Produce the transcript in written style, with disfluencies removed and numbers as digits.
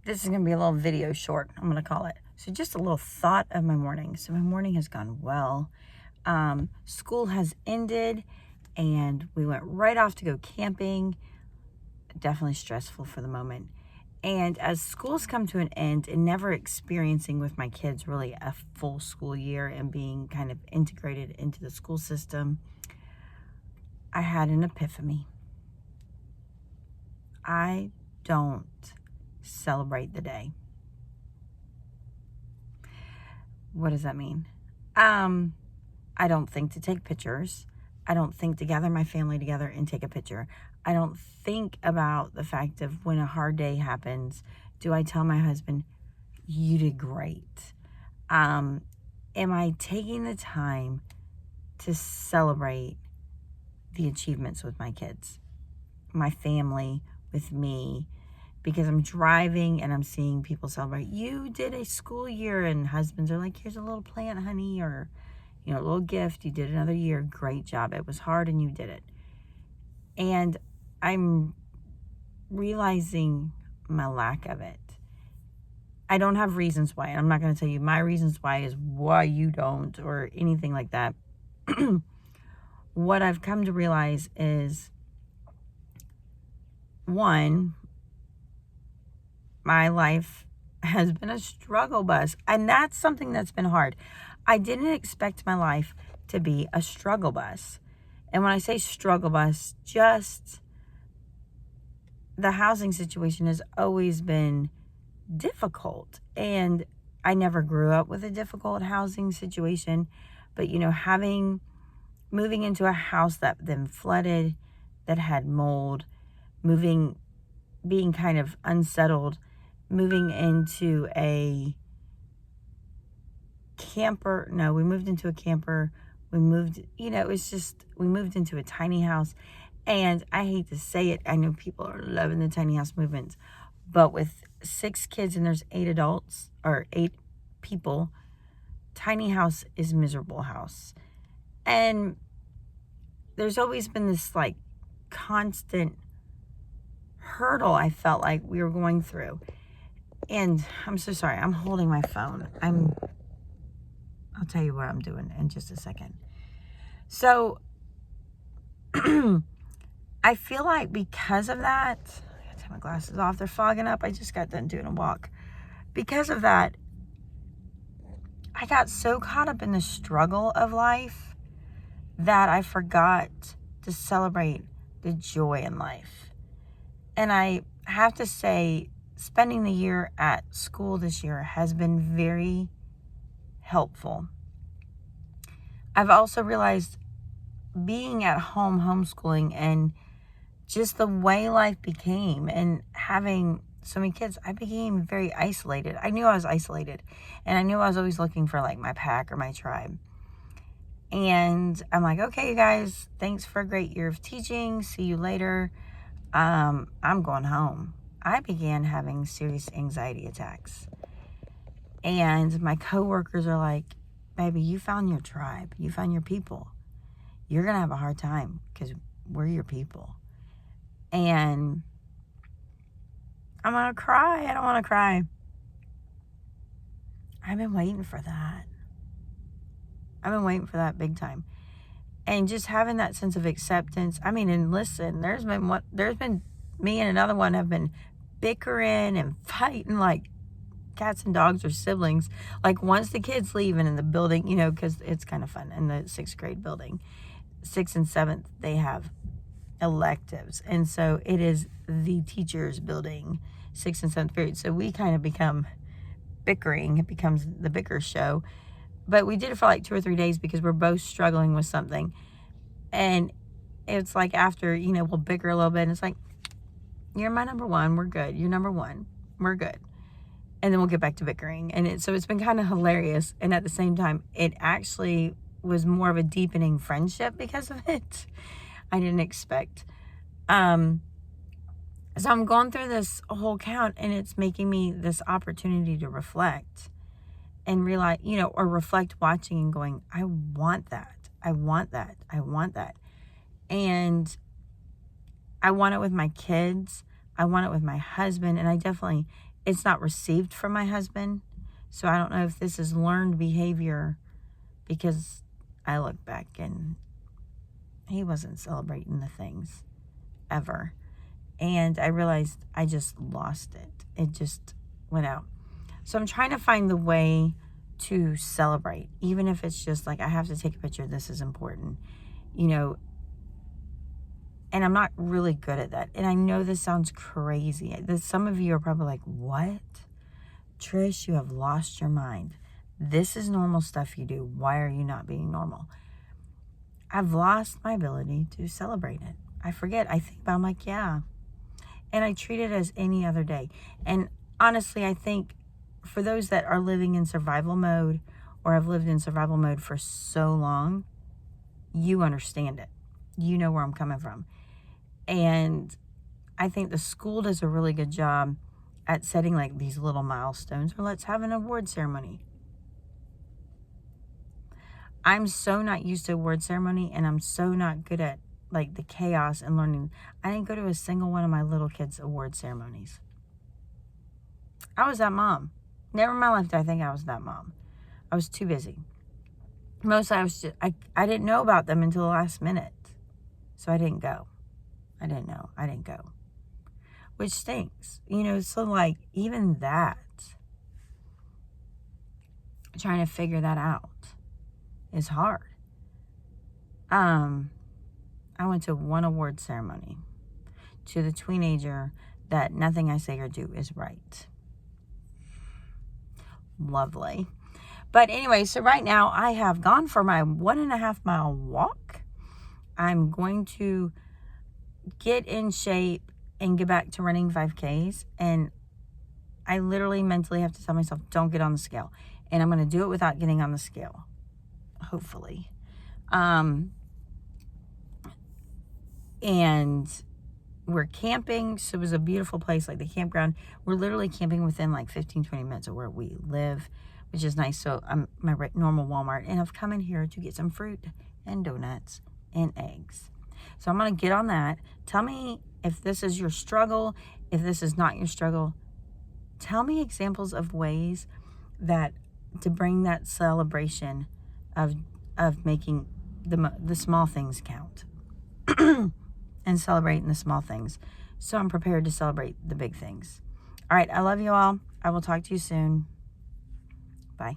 This is going to be a little video short, I'm going to call it. So just a little thought of my morning. So my morning has gone well. School has ended and we went right off to go camping. Definitely stressful for the moment. And as schools come to an end and never experiencing with my kids really a full school year and being kind of integrated into the school system, I had an epiphany. I don't celebrate the day. What does that mean? I don't think to take pictures. I don't think to gather my family together and take a picture. I don't think about the fact of when a hard day happens, do I tell my husband, you did great? Am I taking the time to celebrate the achievements with my kids, my family, with me? Because I'm driving and I'm seeing people celebrate. You did a school year, and husbands are like, here's a little plant, honey, or, a little gift. You did another year. Great job. It was hard and you did it. And I'm realizing my lack of it. I don't have reasons why. I'm not going to tell you my reasons why is why you don't or anything like that. What I've come to realize is, one, my life has been a struggle bus, and that's something that's been hard. I didn't expect my life to be a struggle bus. And when I say struggle bus, just the housing situation has always been difficult. And I never grew up with a difficult housing situation. But, moving into a house that then flooded, that had mold, being kind of unsettled, moving into a camper. No, we moved into a camper. We moved into a tiny house. And I hate to say it, I know people are loving the tiny house movement, but with 6 kids and there's 8 adults or 8 people, tiny house is miserable house. And there's always been this like constant hurdle I felt like we were going through. And I'm so sorry, I'm holding my phone. I'll tell you what I'm doing in just a second. So I feel like because of that, I gotta take my glasses off, they're fogging up. I just got done doing a walk. Because of that, I got so caught up in the struggle of life that I forgot to celebrate the joy in life. And I have to say, spending the year at school this year has been very helpful. I've also realized being at home homeschooling and just the way life became and having so many kids, I became very isolated. I knew I was isolated, and I knew I was always looking for like my pack or my tribe. And I'm like, okay, you guys, thanks for a great year of teaching. See you later. I'm going home. I began having serious anxiety attacks. And my coworkers are like, baby, you found your tribe. You found your people. You're going to have a hard time because we're your people. And I'm going to cry. I don't want to cry. I've been waiting for that. I've been waiting for that big time. And just having that sense of acceptance. I mean, and listen, there's been me and another one have been bickering and fighting like cats and dogs or siblings. Like once the kids leave and in the building, because it's kind of fun in the 6th grade building, 6th and 7th, they have electives. And so it is the teachers building, 6th and 7th period. So we kind of become bickering. It becomes the bicker show. But we did it for like 2 or 3 days because we're both struggling with something. And it's like after, we'll bicker a little bit. And it's like, you're my number one. We're good. You're number one. We're good. And then we'll get back to bickering. And so it's been kind of hilarious. And at the same time, it actually was more of a deepening friendship because of it. I didn't expect. So I'm going through this whole count, and it's making me this opportunity to reflect and realize, or reflect watching and going, I want that. I want that. I want that. And I want it with my kids. I want it with my husband. And I definitely it's not received from my husband. So I don't know if this is learned behavior, because I look back and he wasn't celebrating the things ever. And I realized I just lost it. It just went out. So I'm trying to find the way to celebrate, even if it's just like, I have to take a picture. This is important, you know, and I'm not really good at that. And I know this sounds crazy. Some of you are probably like, what? Trish, you have lost your mind. This is normal stuff you do. Why are you not being normal? I've lost my ability to celebrate it. I forget. I think about, I'm like, yeah. And I treat it as any other day. And honestly, I think for those that are living in survival mode, or have lived in survival mode for so long, you understand it. You know where I'm coming from. And I think the school does a really good job at setting like these little milestones, or let's have an award ceremony. I'm so not used to award ceremony, and I'm so not good at like the chaos and learning. I didn't go to a single one of my little kids' award ceremonies. I was that mom. Never in my life did I think I was that mom. I was too busy. Mostly I didn't know about them until the last minute. So I didn't go. I didn't know. I didn't go. Which stinks. You know, so like even that, trying to figure that out is hard. I went to one award ceremony to the teenager that nothing I say or do is right. Lovely. But anyway, so right now I have gone for my 1.5 mile walk. I'm going to get in shape and get back to running 5Ks. And I literally mentally have to tell myself, don't get on the scale. And I'm going to do it without getting on the scale. Hopefully. And we're camping. So it was a beautiful place, like the campground. We're literally camping within like 15-20 minutes of where we live, which is nice. So I'm my normal Walmart, and I've come in here to get some fruit and donuts and eggs. So I'm going to get on that. Tell me if this is your struggle, if this is not your struggle. Tell me examples of ways that to bring that celebration of making the small things count and celebrating the small things. So I'm prepared to celebrate the big things. All right. I love you all. I will talk to you soon. Bye.